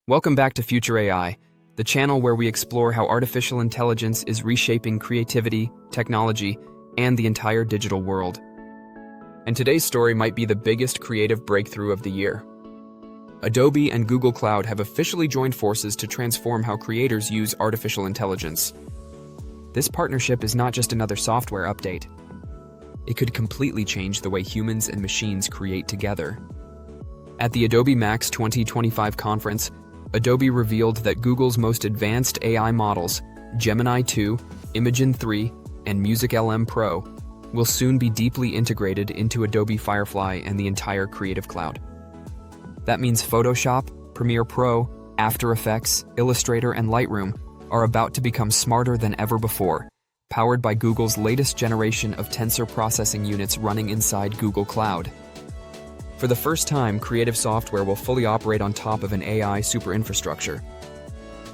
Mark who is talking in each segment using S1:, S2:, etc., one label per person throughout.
S1: Welcome back to FutureAI, the channel where we explore how artificial intelligence is reshaping creativity, technology, and the entire digital world. And today's story might be the biggest creative breakthrough of the year. Adobe and Google Cloud have officially joined forces to transform how creators use artificial intelligence. This partnership is not just another software update. It could completely change the way humans and machines create together. At the Adobe MAX 2025 conference, Adobe revealed that Google's most advanced AI models, Gemini 2, Imagen 3, and MusicLM Pro, will soon be deeply integrated into Adobe Firefly and the entire Creative Cloud. That means Photoshop, Premiere Pro, After Effects, Illustrator, and Lightroom are about to become smarter than ever before, powered by Google's latest generation of tensor processing units running inside Google Cloud. For the first time, creative software will fully operate on top of an AI super infrastructure.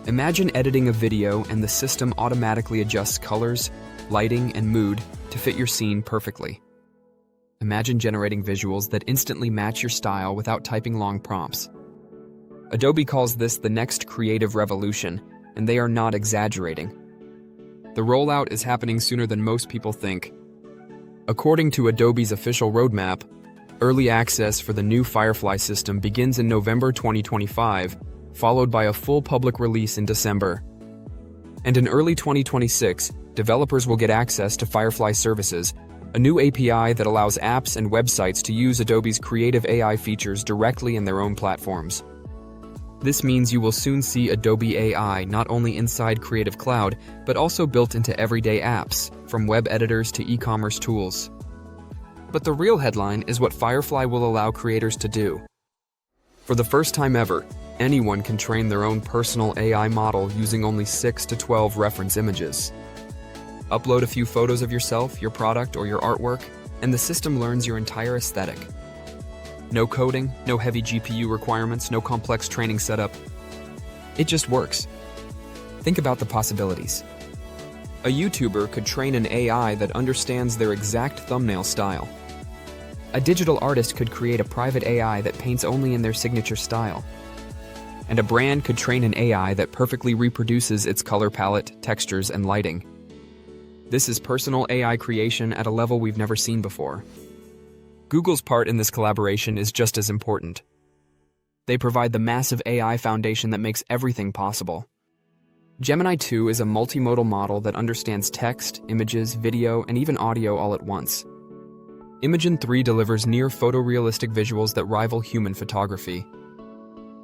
S1: Imagine editing a video and the system automatically adjusts colors, lighting, and mood to fit your scene perfectly. Imagine generating visuals that instantly match your style without typing long prompts. Adobe calls this the next creative revolution, and they are not exaggerating. The rollout is happening sooner than most people think. According to Adobe's official roadmap, early access for the new Firefly system begins in November 2025, followed by a full public release in December. And in early 2026, developers will get access to Firefly Services, a new API that allows apps and websites to use Adobe's creative AI features directly in their own platforms. This means you will soon see Adobe AI not only inside Creative Cloud, but also built into everyday apps, from web editors to e-commerce tools. But the real headline is what Firefly will allow creators to do. For the first time ever, anyone can train their own personal AI model using only 6 to 12 reference images. Upload a few photos of yourself, your product, or your artwork, and the system learns your entire aesthetic. No coding, no heavy GPU requirements, no complex training setup. It just works. Think about the possibilities. A YouTuber could train an AI that understands their exact thumbnail style. A digital artist could create a private AI that paints only in their signature style. And a brand could train an AI that perfectly reproduces its color palette, textures, and lighting. This is personal AI creation at a level we've never seen before. Google's part in this collaboration is just as important. They provide the massive AI foundation that makes everything possible. Gemini 2 is a multimodal model that understands text, images, video, and even audio all at once. Imagen 3 delivers near photorealistic visuals that rival human photography.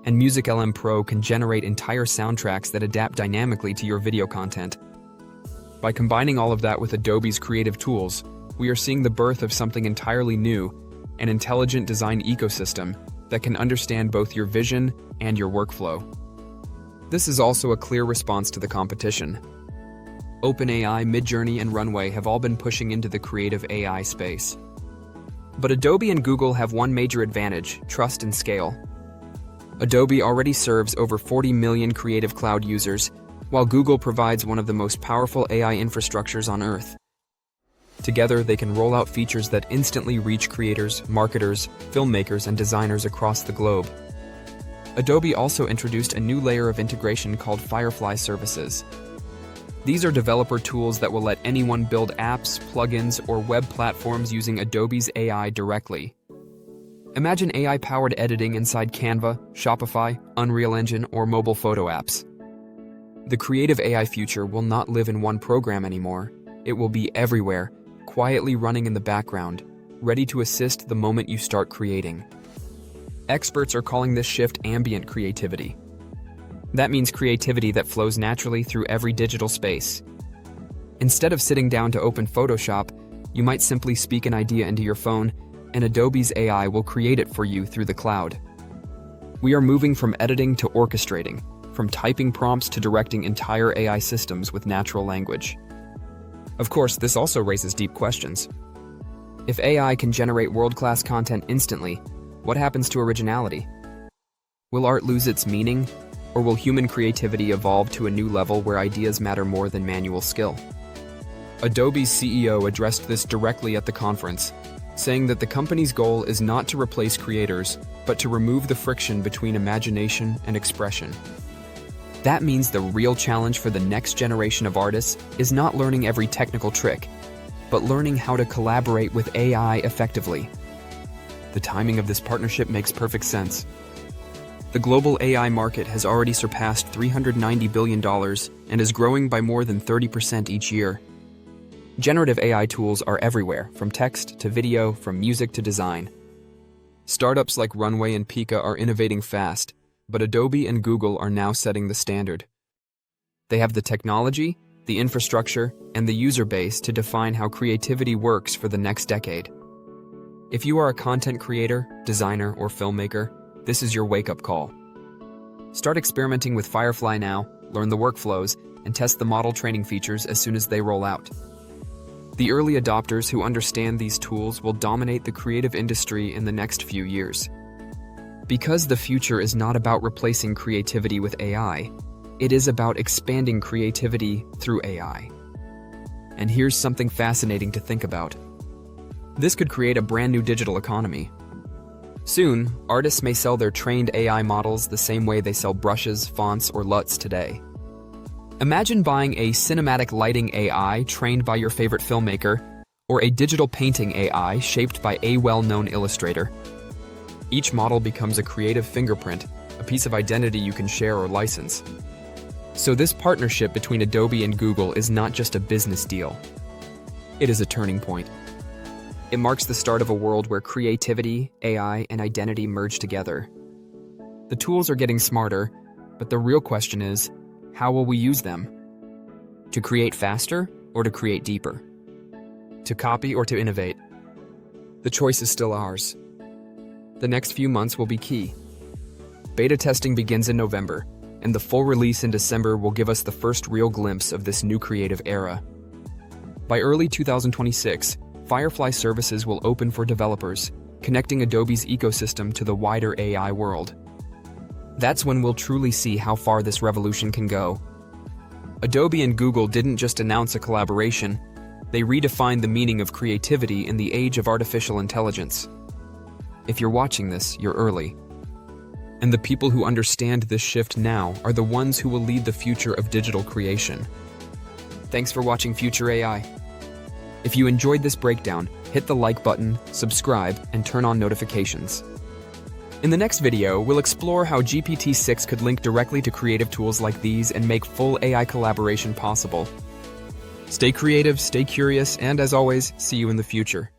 S1: And MusicLM Pro can generate entire soundtracks that adapt dynamically to your video content. By combining all of that with Adobe's creative tools, we are seeing the birth of something entirely new, an intelligent design ecosystem that can understand both your vision and your workflow. This is also a clear response to the competition. OpenAI, Midjourney, and Runway have all been pushing into the creative AI space. But Adobe and Google have one major advantage: trust and scale. Adobe already serves over 40 million Creative Cloud users, while Google provides one of the most powerful AI infrastructures on Earth. Together, they can roll out features that instantly reach creators, marketers, filmmakers, and designers across the globe. Adobe also introduced a new layer of integration called Firefly Services. These are developer tools that will let anyone build apps, plugins, or web platforms using Adobe's AI directly. Imagine AI-powered editing inside Canva, Shopify, Unreal Engine, or mobile photo apps. The creative AI future will not live in one program anymore. It will be everywhere, quietly running in the background, ready to assist the moment you start creating. Experts are calling this shift ambient creativity. That means creativity that flows naturally through every digital space. Instead of sitting down to open Photoshop, you might simply speak an idea into your phone, and Adobe's AI will create it for you through the cloud. We are moving from editing to orchestrating, from typing prompts to directing entire AI systems with natural language. Of course, this also raises deep questions. If AI can generate world-class content instantly, what happens to originality? Will art lose its meaning, or will human creativity evolve to a new level where ideas matter more than manual skill? Adobe's CEO addressed this directly at the conference, saying that the company's goal is not to replace creators, but to remove the friction between imagination and expression. That means the real challenge for the next generation of artists is not learning every technical trick, but learning how to collaborate with AI effectively. The timing of this partnership makes perfect sense. The global AI market has already surpassed $390 billion and is growing by more than 30% each year. Generative AI tools are everywhere, from text to video, from music to design. Startups like Runway and Pika are innovating fast, but Adobe and Google are now setting the standard. They have the technology, the infrastructure, and the user base to define how creativity works for the next decade. If you are a content creator, designer, or filmmaker, this is your wake-up call. Start experimenting with Firefly now, learn the workflows, and test the model training features as soon as they roll out. The early adopters who understand these tools will dominate the creative industry in the next few years. Because the future is not about replacing creativity with AI, it is about expanding creativity through AI. And here's something fascinating to think about. This could create a brand new digital economy. Soon, artists may sell their trained AI models the same way they sell brushes, fonts, or LUTs today. Imagine buying a cinematic lighting AI trained by your favorite filmmaker, or a digital painting AI shaped by a well-known illustrator. Each model becomes a creative fingerprint, a piece of identity you can share or license. So this partnership between Adobe and Google is not just a business deal. It is a turning point. It marks the start of a world where creativity, AI, and identity merge together. The tools are getting smarter, but the real question is, how will we use them? To create faster or to create deeper? To copy or to innovate? The choice is still ours. The next few months will be key. Beta testing begins in November, and the full release in December will give us the first real glimpse of this new creative era. By early 2026, Firefly services will open for developers, connecting Adobe's ecosystem to the wider AI world. That's when we'll truly see how far this revolution can go. Adobe and Google didn't just announce a collaboration, they redefined the meaning of creativity in the age of artificial intelligence. If you're watching this, you're early. And the people who understand this shift now are the ones who will lead the future of digital creation. Thanks for watching FutureAI. If you enjoyed this breakdown, hit the like button, subscribe, and turn on notifications. In the next video, we'll explore how GPT-6 could link directly to creative tools like these and make full AI collaboration possible. Stay creative, stay curious, and as always, see you in the future.